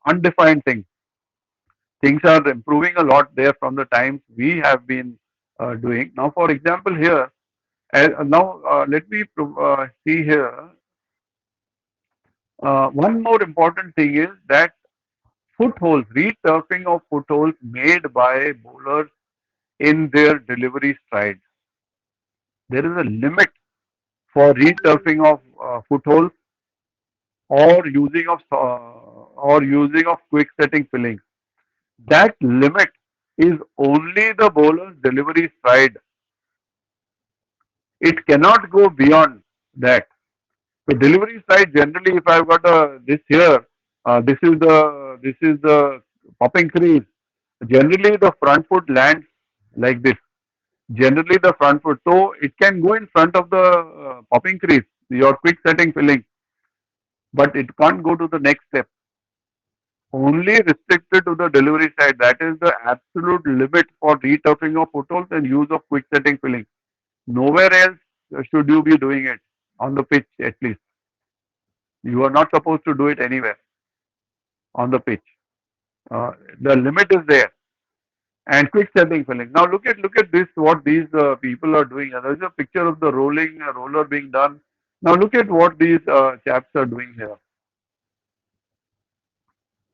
undefined things. Things are improving a lot there from the times we have been doing. Now, for example, here, now let me see here. One more important thing is that footholds, returfing of footholds made by bowlers in their delivery strides. There is a limit for returfing of footholds or using of quick setting fillings. That limit is only the bowler's delivery stride. It cannot go beyond that. So delivery stride generally, if I've got this here, this is the popping crease. Generally, the front foot lands like this. Generally, the front foot, so it can go in front of the popping crease, your quick setting filling, but it can't go to the next step. Only restricted to the delivery side. That is the absolute limit for returfing of footholds and use of quick setting filling. Nowhere else should you be doing it on the pitch at least. You are not supposed to do it anywhere on the pitch. Uh, the limit is there. And quick setting filling. Now look at this. What these people are doing. There is a picture of the rolling roller being done. Now look at what these chaps are doing here.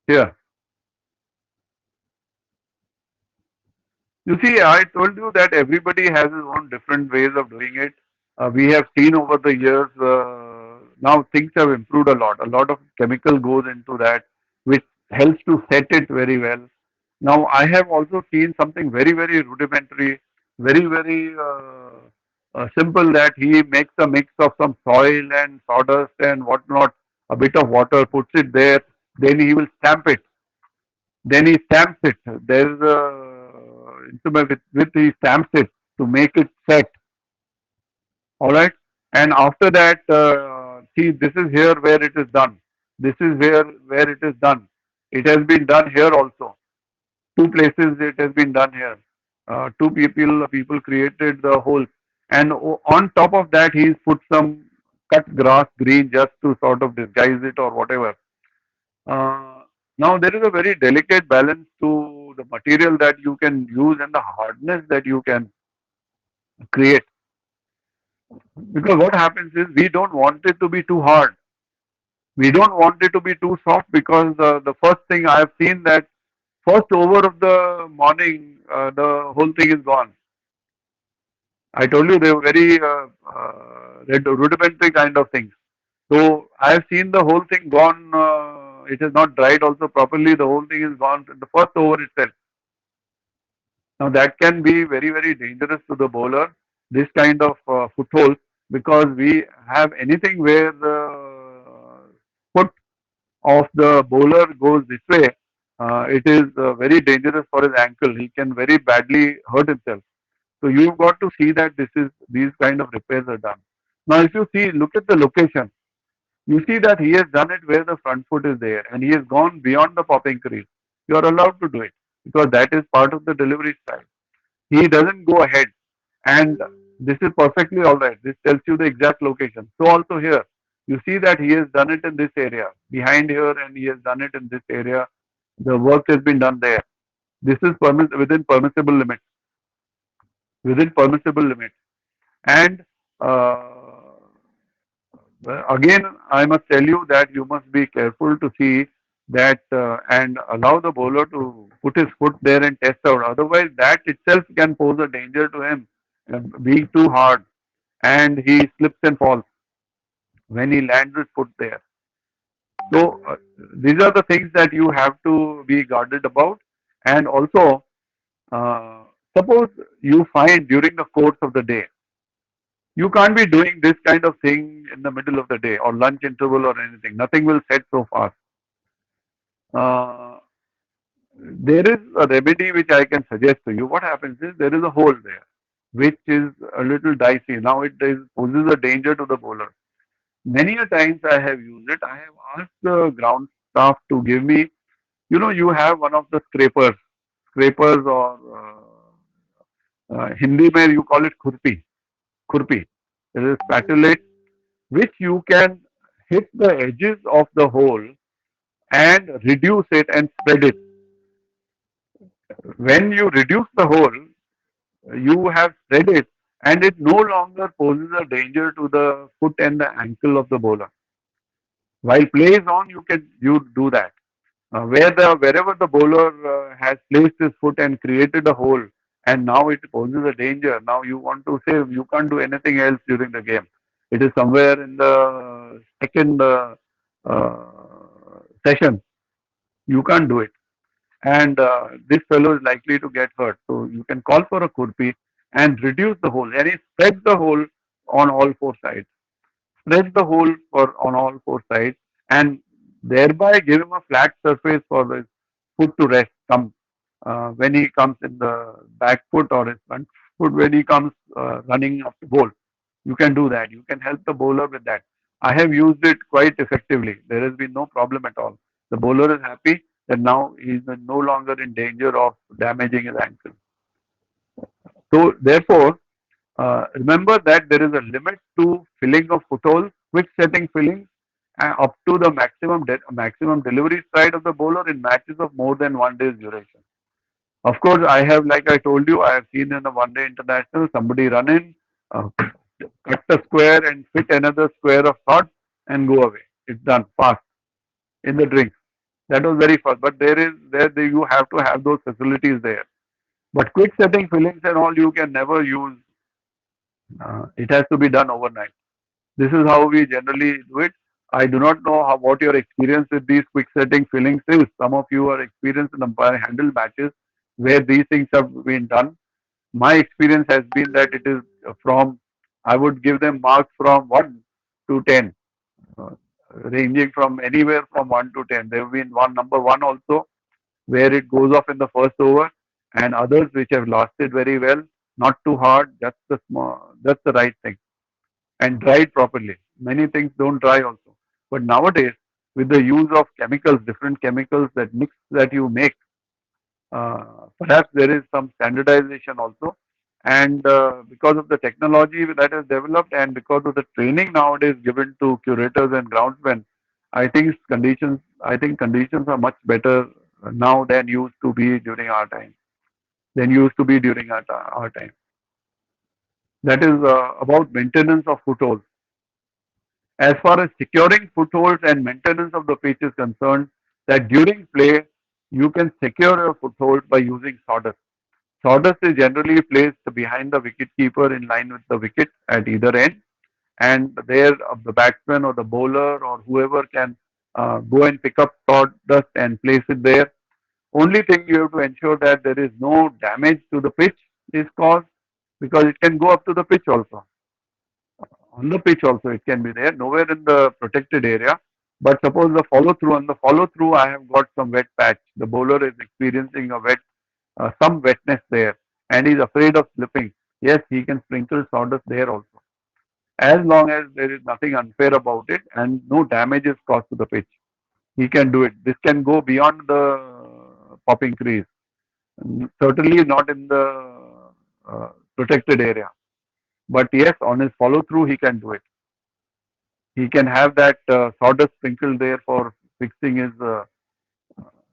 Here, you see, I told you that everybody has his own different ways of doing it. We have seen over the years. Now things have improved a lot. A lot of chemical goes into that, which helps to set it very well. Now I have also seen something very rudimentary, very simple, that he makes a mix of some soil and sawdust and whatnot, a bit of water, puts it there, then he will stamp it. Then he stamps it. There is a instrument with he stamps it to make it set. All right. And after that, see, this is here where it is done. This is where it is done. It has been done here also. Two places it has been done here. Two people created the holes, and on top of that he's put some cut grass green just to sort of disguise it or whatever. Uh, Now there is a very delicate balance to the material that you can use and the hardness that you can create. Because what happens is we don't want it to be too hard. We don't want it to be too soft, because the first thing I have seen that first over of the morning, the whole thing is gone. I told you they were very rudimentary kind of things. So I have seen the whole thing gone. It is not dried also properly. The whole thing is gone in the first over itself. Now that can be very dangerous to the bowler. This kind of foothold, because we have anything where the foot of the bowler goes this way, it is very dangerous for his ankle. He can very badly hurt himself. So you've got to see that these kind of repairs are done. Now, if you see, look at the location. You see that he has done it where the front foot is there, and he has gone beyond the popping crease. You are allowed to do it because that is part of the delivery style. He doesn't go ahead, and this is perfectly all right. This tells you the exact location. So also here, you see that he has done it in this area, behind here, and he has done it in this area. The work has been done there. This is within permissible limits. Within permissible limits. And again, I must tell you that you must be careful to see that and allow the bowler to put his foot there and test out. Otherwise, that itself can pose a danger to him, being too hard, and he slips and falls when he lands his foot there. So these are the things that you have to be guarded about. And also, uh, suppose you find during the course of the day, you can't be doing this kind of thing in the middle of the day or lunch interval or anything. Nothing will set so fast. Uh, there is a remedy which I can suggest to you. What happens is there is a hole there, which is a little dicey. Now poses a danger to the bowler. Many a times I have used it. I have asked the ground staff to give me, you have one of the scrapers, or Hindi mein you call it khurpi. It is spatulate which you can hit the edges of the hole and reduce it and spread it. When you reduce the hole, you have spread it, and it no longer poses a danger to the foot and the ankle of the bowler. While play is on, you do that. Wherever the bowler has placed his foot and created a hole, and now it poses a danger. Now you want to say you can't do anything else during the game. It is somewhere in the second uh, session. You can't do it, and this fellow is likely to get hurt. So you can call for a kurpi and reduce the hole, and he spreads the hole on all four sides. Spread the hole for on all four sides, and thereby give him a flat surface for his foot to rest. Come when he comes in the back foot or his front foot when he comes running up the bowl. You can do that. You can help the bowler with that. I have used it quite effectively. There has been no problem at all. The bowler is happy that now he is no longer in danger of damaging his ankle. So therefore, remember that there is a limit to filling of footholds, quick setting fillings, up to the maximum delivery stride of the bowler in matches of more than 1 day's duration. Of course, I have, like I told you, I have seen in a one-day international somebody run in, cut a square and fit another square of thought and go away. It's done fast in the drinks. That was very fast. But you have to have those facilities there. But quick setting fillings and all you can never use. It has to be done overnight. This is how we generally do it. I do not know what your experience with these quick setting fillings is. Some of you are experienced in umpire handle matches where these things have been done. My experience has been that it is from, I would give them marks from 1 to 10, uh, ranging from anywhere from 1 to 10. There have been one number 1 also where it goes off in the first over, and others which have lasted very well, not too hard, just the right thing, and dried properly. Many things don't dry also. But nowadays, with the use of chemicals, different chemicals that mix that you make, perhaps there is some standardization also. And because of the technology that has developed and because of the training nowadays given to curators and groundsmen, I think conditions are much better now than used to be during our time. Our time. That is about maintenance of footholds. As far as securing footholds and maintenance of the pitch is concerned, that during play you can secure your foothold by using sawdust. Sawdust is generally placed behind the wicket keeper in line with the wicket at either end, and there the batsman or the bowler or whoever can go and pick up sawdust and place it there. Only thing you have to ensure that there is no damage to the pitch is caused, because it can go up to the pitch also. On the pitch also it can be there, nowhere in the protected area. But suppose on the follow through I have got some wet patch. The bowler is experiencing some wetness there and is afraid of slipping. Yes, he can sprinkle sawdust there also. As long as there is nothing unfair about it and no damage is caused to the pitch, he can do it. This can go beyond the popping crease. Certainly not in the protected area. But yes, on his follow through, he can do it. He can have that sawdust sprinkled there for fixing his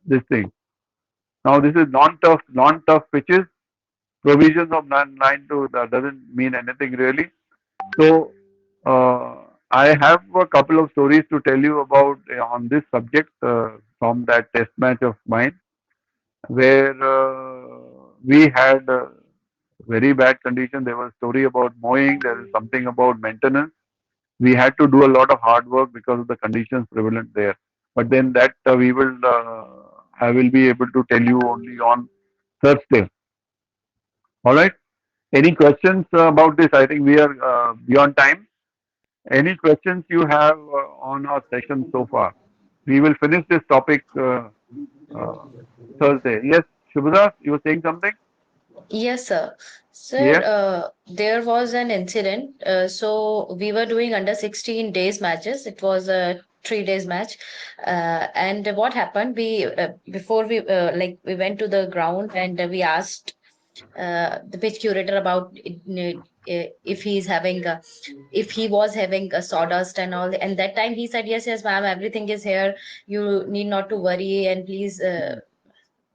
this thing. Now this is non-tough pitches. Provisions of 9 to doesn't mean anything really. So I have a couple of stories to tell you about on this subject from that test match of mine, where we had very bad condition. There was a story about mowing. There is something about maintenance. We had to do a lot of hard work because of the conditions prevalent there. But then that I will be able to tell you only on Thursday. All right. Any questions about this? I think we are beyond time. Any questions you have on our session so far? We will finish this topic uh, Thursday. Yes, Shubhada, you were saying something? Yes, sir. Sir, Yes. there was an incident. So we were doing under 16 days matches. It was a 3 days match. And what happened? We before we like we went to the ground and we asked. the pitch curator about if he's having if he was having a sawdust and all, and that time he said, yes, yes, ma'am, everything is here, you need not to worry, and please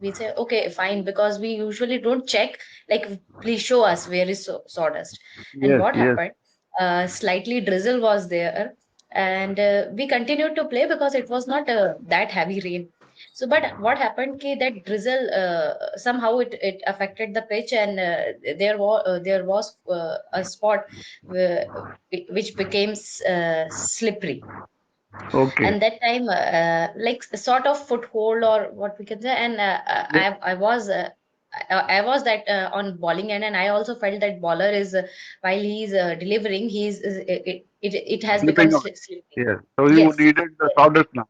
we say okay, fine, because we usually don't check, like, please show us where is sawdust. And Yes, what yes, happened, slightly drizzle was there, and we continued to play because it was not that heavy rain. So but what happened ki that drizzle, somehow it affected the pitch, and there was a spot where, which became slippery. okay. And that time, like sort of foothold or what we can say, and Yes, I was that on bowling end, and I also felt that bowler is while he's delivering, it has become slipping away. slippery. Yes. So you Yes. needed the sawdust now.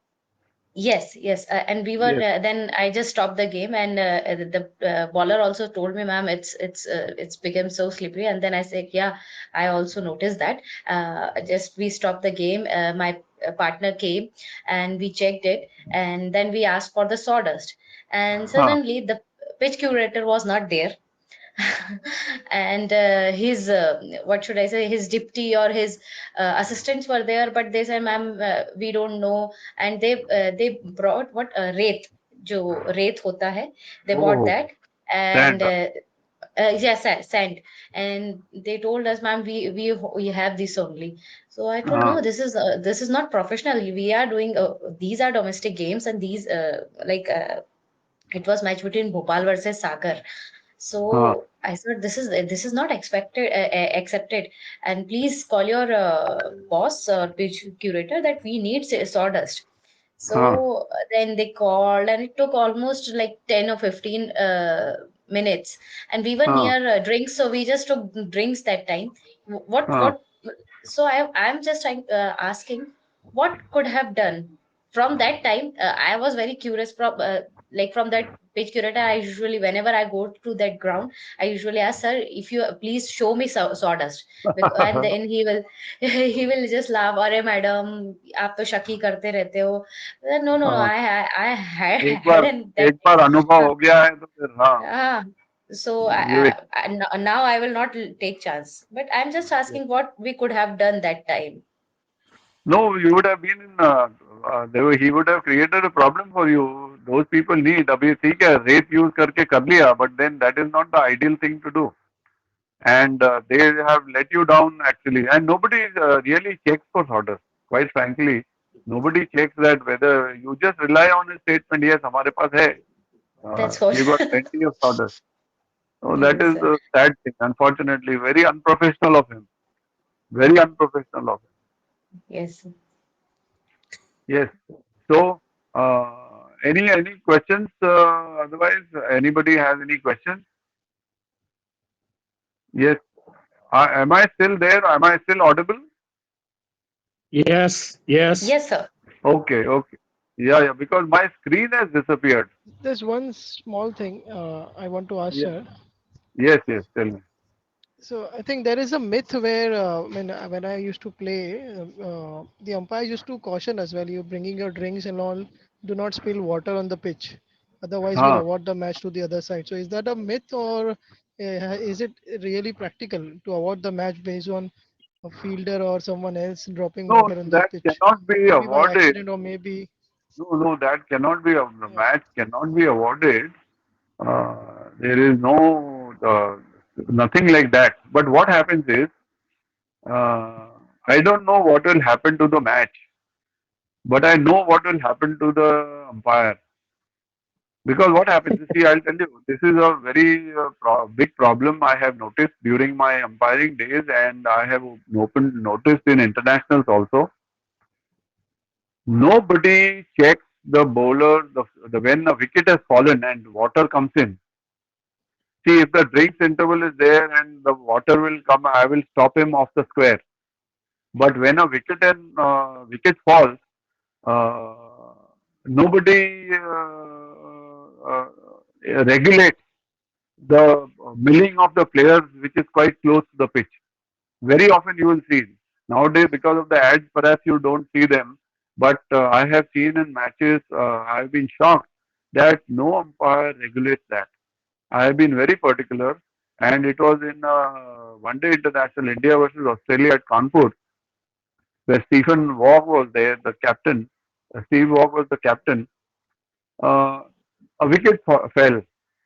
Yes, yes, and we were Yes. then I just stopped the game, and the bowler also told me, "Ma'am, it's become so slippery." And then I said, "Yeah, I also noticed that." Just we stopped the game. My partner came, and we checked it, and then we asked for the sawdust, and Huh. suddenly the pitch curator was not there. And his what should I say, his deputy or his assistants were there, but they said, ma'am, we don't know. And they brought what, wraith, jo wraith hota hai, they bought Oh, that. And sand. yes, sand. And they told us, ma'am, we have this only. So I told, Uh, no, this is not professional, we are doing these are domestic games, and these like it was match between Bhopal versus Sagar. uh, So I said, this is not expected accepted, and please call your boss or page curator that we need sawdust. uh, So then they called, and it took almost like 10 or 15 minutes, and we were uh, near drinks, so we just took drinks that time. uh, What So I'm just asking, what could have done from that time. I was very curious from like from that page curator. I usually, whenever I go to that ground, I usually ask, sir, if you please show me sawdust. And then he will he will just laugh, अरे madam आप तो shaky करते रहते हो. No, no, no, uh, I एक had bar in that एक बार अनुभव uh, हो गया है तो फिर हाँ so you now I will not take chance, but I'm just asking what we could have done that time. no you would have been in he would have created a problem for you. Those people need अभी ठीक है rape use करके कर लिया but then that is not the ideal thing to do. And they have let you down actually. And nobody really checks for orders. Quite frankly, nobody checks that whether you just rely on a statement. Yes, हमारे पास है. That's what. We got plenty of orders. So that Yes, is sir. the sad thing. Unfortunately, very unprofessional of him. Very unprofessional of him. Yes. Yes. So any questions? Otherwise, anybody has any questions? Yes. Am I still there? Am I still audible? Yes, yes. Yes, sir. Okay, okay. Yeah, yeah, because my screen has disappeared. There's one small thing I want to ask, Yeah. sir. Yes, yes, tell me. So I think there is a myth where when I used to play, the umpire used to caution us while you're bringing your drinks and all, do not spill water on the pitch, otherwise we'll Huh. award the match to the other side. So is that a myth or is it really practical to award the match based on a fielder or someone else dropping No, water on the that pitch? cannot be Maybe by awarded. accident or maybe. No, no, that cannot be, the Yeah. match cannot be awarded. There is no, nothing like that. But what happens is, uh, I don't know what will happen to the match, but I know what will happen to the umpire. Because what happens, you see, I'll tell you, this is a very big problem I have noticed during my umpiring days, and I have noticed in internationals also. Nobody checks the bowler, when a wicket has fallen and water comes in. See, if the drinks interval is there and the water will come, I will stop him off the square. But when a wicket falls, uh, nobody regulates the milling of the players, which is quite close to the pitch. Very often you will see. Nowadays, because of the ads, perhaps you don't see them. But I have seen in matches, I have been shocked that no umpire regulates that. I have been very particular, and it was in one day international India versus Australia at Kanpur, where Stephen Waugh was there, the captain. Steve Waugh was the captain. Uh, a wicket fell,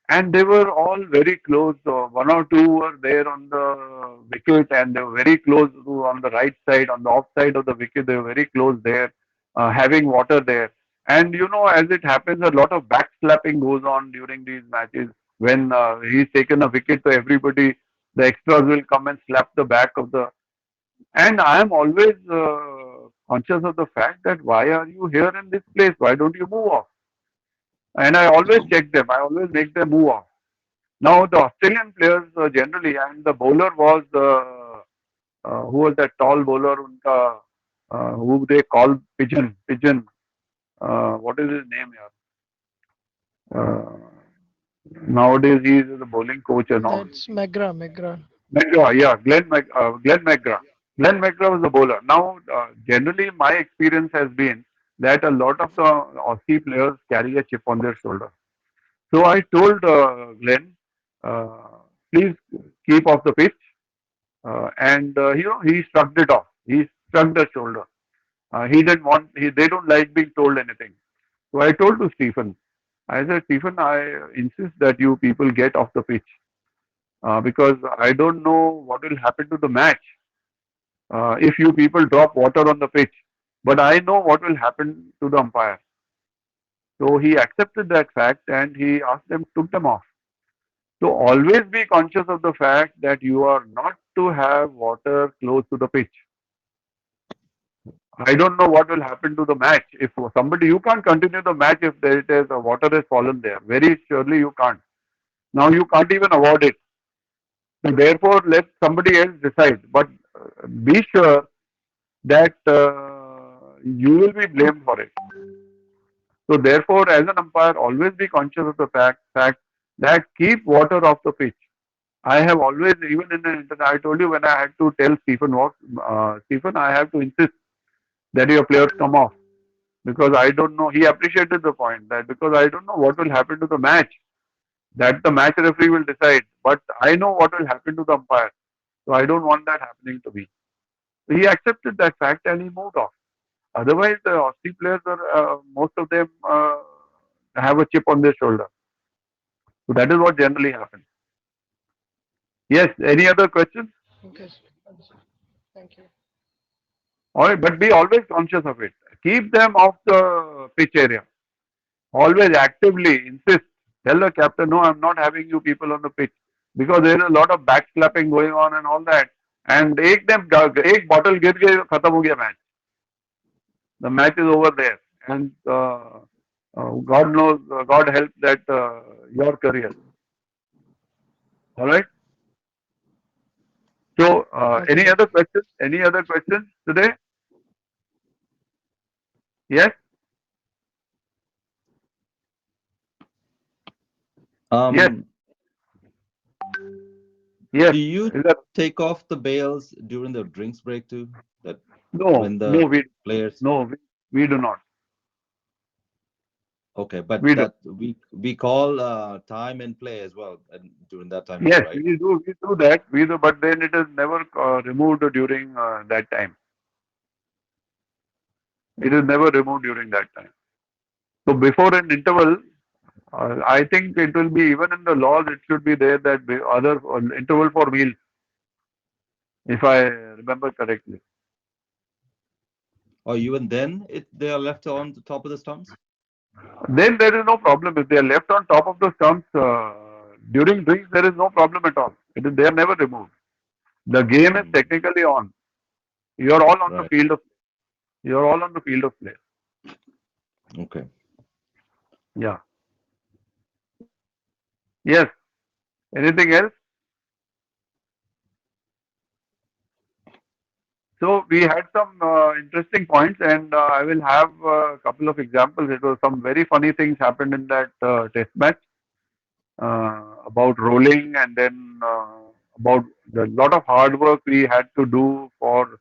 and they were all very close. One or two were there on the wicket, and they were very close to on the right side, on the off side of the wicket. They were very close there, having water there. And you know, as it happens, a lot of backslapping goes on during these matches. When he's taken a wicket, so everybody, the extras will come and slap the back of the. And I am always conscious of the fact that why are you here in this place? Why don't you move off? And I always check them. I always make them move off. Now the Australian players generally, and the bowler was who was that tall bowler? Unka, who they call Pigeon. Pigeon. What is his name here? Uh, nowadays he is the bowling coach and all. That's McGrath. McGrath, yeah, Glenn McGrath. Glenn McGrath was the bowler. Now, generally, my experience has been that a lot of the Aussie players carry a chip on their shoulder. So I told Glenn, uh, please keep off the pitch. And you know, he shrugged it off. He shrugged the shoulder. He didn't want. They don't like being told anything. So I told to Stephen. I said, Stephen, I insist that you people get off the pitch because I don't know what will happen to the match if you people drop water on the pitch. But I know what will happen to the umpire. So he accepted that fact and he asked them, took them off. So always be conscious of the fact that you are not to have water close to the pitch. I don't know what will happen to the match. If somebody, you can't continue the match if there it is, water has fallen there. Very surely you can't. Now you can't even avoid it. So therefore, let somebody else decide. But be sure that you will be blamed for it. So therefore, as an umpire, always be conscious of the fact that keep water off the pitch. I have always, even in the internet, I told you when I had to tell Stephen Walks, Stephen, I have to insist that your players come off because I don't know. He appreciated the point that because I don't know what will happen to the match, that the match referee will decide. But I know what will happen to the umpire, so I don't want that happening to me. So he accepted that fact and he moved off. Otherwise, the Aussie players are most of them have a chip on their shoulder. So that is what generally happens. Yes. Any other questions? Okay. Thank you. All right, but be always conscious of it. Keep them off the pitch area. Always actively insist. Tell the captain, no, I'm not having you people on the pitch because there is a lot of backslapping going on and all that. And एक bottle गिर गई खत्म हो गया match. The match is over there. And God knows, God help that your career. All right. So, Okay, sir. Any other questions today? Yes. Yes. Um, Yes. do you Is that take off the bails during the drinks break too? That no? when No, the players. we do not. Okay, but We do. that we call time and play as well, and during that time too, Yes, right? we do that. We do, but then it is never removed during that time. It is never removed during that time. So before an interval, I think it will be even in the laws. It should be there that other interval for meals, if I remember correctly. Or even then, they are left on the top of the stumps. Then there is no problem if they are left on top of the stumps during drinks. There is no problem at all. They are never removed. The game is Mm, technically on. You are all on the right. field of. You are all on the field of play. Okay. Yeah. Yes. Anything else? So we had some interesting points, and I will have a couple of examples. It was some very funny things happened in that test match about rolling, and then about the lot of hard work we had to do for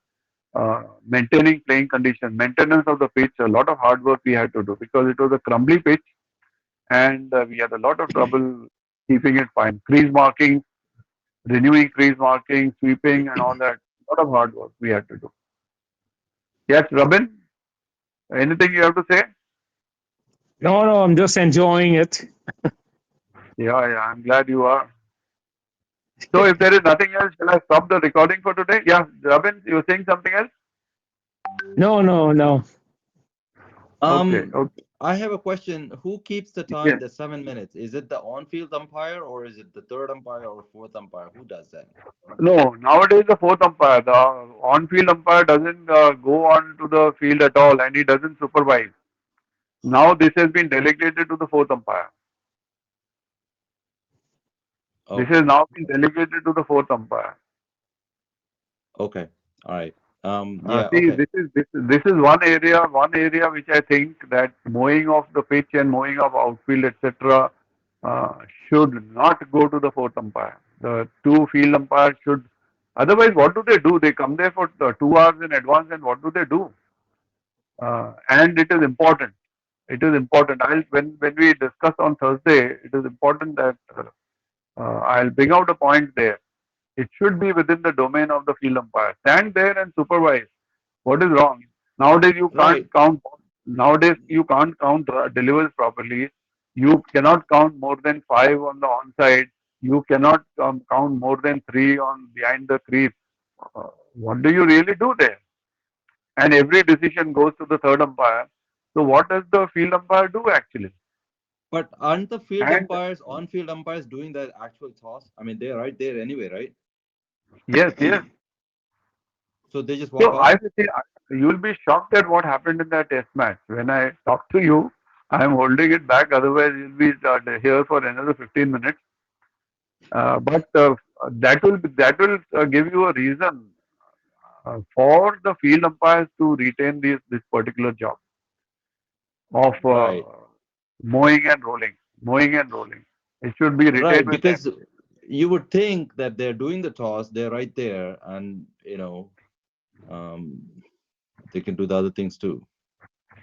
maintaining playing conditions, maintenance of the pitch. A lot of hard work we had to do because it was a crumbly pitch, and we had a lot of trouble keeping it fine. Crease marking, renewing crease marking, sweeping, and all that. A lot of hard work we had to do. Yes, Robin, anything you have to say? No, no, I'm just enjoying it. Yeah, yeah, I'm glad you are. So if there is nothing else, shall I stop the recording for today? Yeah, Robin, you were saying something else? No, no, no. Okay, Um, okay. I have a question. Who keeps the time, Yes. the 7 minutes? Is it the on-field umpire or is it the third umpire or fourth umpire? Who does that? No, nowadays the fourth umpire, the on-field umpire doesn't go on to the field at all and he doesn't supervise. Now this has been delegated to the fourth umpire. This Oh, has now been delegated to the fourth umpire. okay. All right. Yeah, See, okay. this is one area which I think that mowing of the pitch and mowing of outfield, etc., uh, should not go to the fourth umpire. The two field umpires should. Otherwise, what do they do? They come there for 2 hours in advance, and what do they do? And it is important. It is important. When we discuss on Thursday, it is important that I'll bring out a point there. It should be within the domain of the field umpire. Stand there and supervise. What is wrong? Nowadays you can't Right. count. Nowadays you can't count delivers properly. You cannot count more than five on the onside. You cannot count more than three on behind the crease. What do you really do there? And every decision goes to the third umpire. So what does the field umpire do actually? But aren't the field And umpires, on-field umpires doing the actual toss? I mean, they're right there anyway, right? yes, yes. So they just walk So I off? will say you will be shocked at what happened in that test match. When I talk to you, I am holding it back. Otherwise, you'll be here for another 15 minutes. But that will give you a reason for the field umpires to retain this particular job of Right. mowing and rolling, mowing and rolling. It should be retained Right. with them. Because you would think that they're doing the toss, they're right there, and um, they can do the other things too.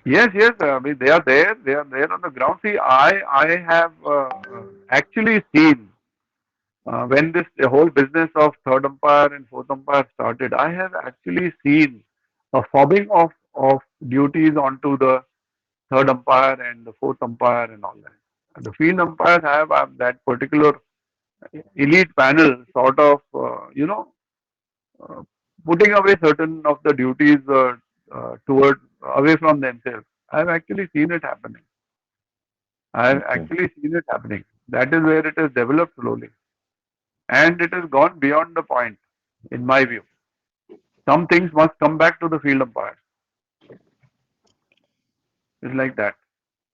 Yes, yes. I mean, they are there. They are there on the ground. See, I have actually seen when this the whole business of third umpire and fourth umpire started. I have actually seen a fobbing of duties onto the third umpire and the fourth umpire and all that. And the field umpires have that particular elite panel sort of uh, putting away certain of the duties toward away from themselves. I've actually seen it happening. I've Okay. actually seen it happening. That is where it has developed slowly. And it has gone beyond the point, in my view. Some things must come back to the field umpire. It's like that.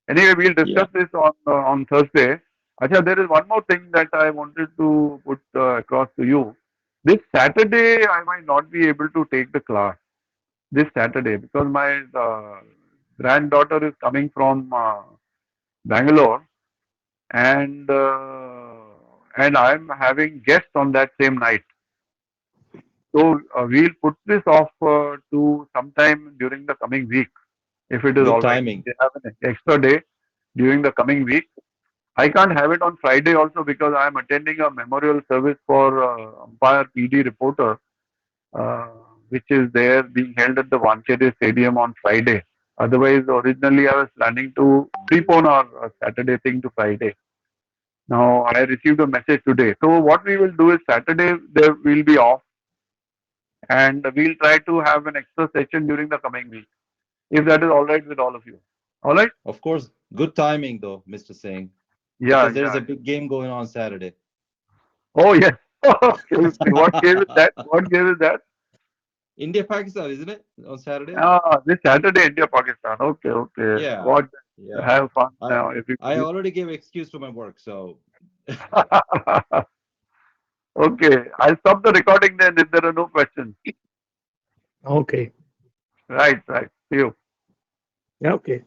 Anyway, we'll Yeah. discuss this on Thursday. Acha, there is one more thing that I wanted to put across to you. This Saturday, I might not be able to take the class this Saturday because my granddaughter is coming from Bangalore and I'm having guests on that same night. So we'll put this off to sometime during the coming week, if it is Good all right. timing. They have an extra day during the coming week. I can't have it on Friday also because I am attending a memorial service for umpire PD reporter, uh, which is there being held at the Wankhede Stadium on Friday. Otherwise, originally I was planning to prepone our Saturday thing to Friday. Now I received a message today. So what we will do is Saturday there will be off and we'll try to have an extra session during the coming week, if that is all right with all of you. All right? Of course, good timing though, Mr. Singh, Yeah, because there is yeah. a big game going on Saturday. Oh, yes. Okay. What game is that? What game is that? India Pakistan, isn't it? On Saturday? This Saturday, India, Pakistan. Okay, okay. Yeah. Watch, Yeah. have fun I now, I everybody. already gave excuse to my work, so Okay, I'll stop the recording then if there are no questions. Okay. Right, right. See you. Yeah, okay.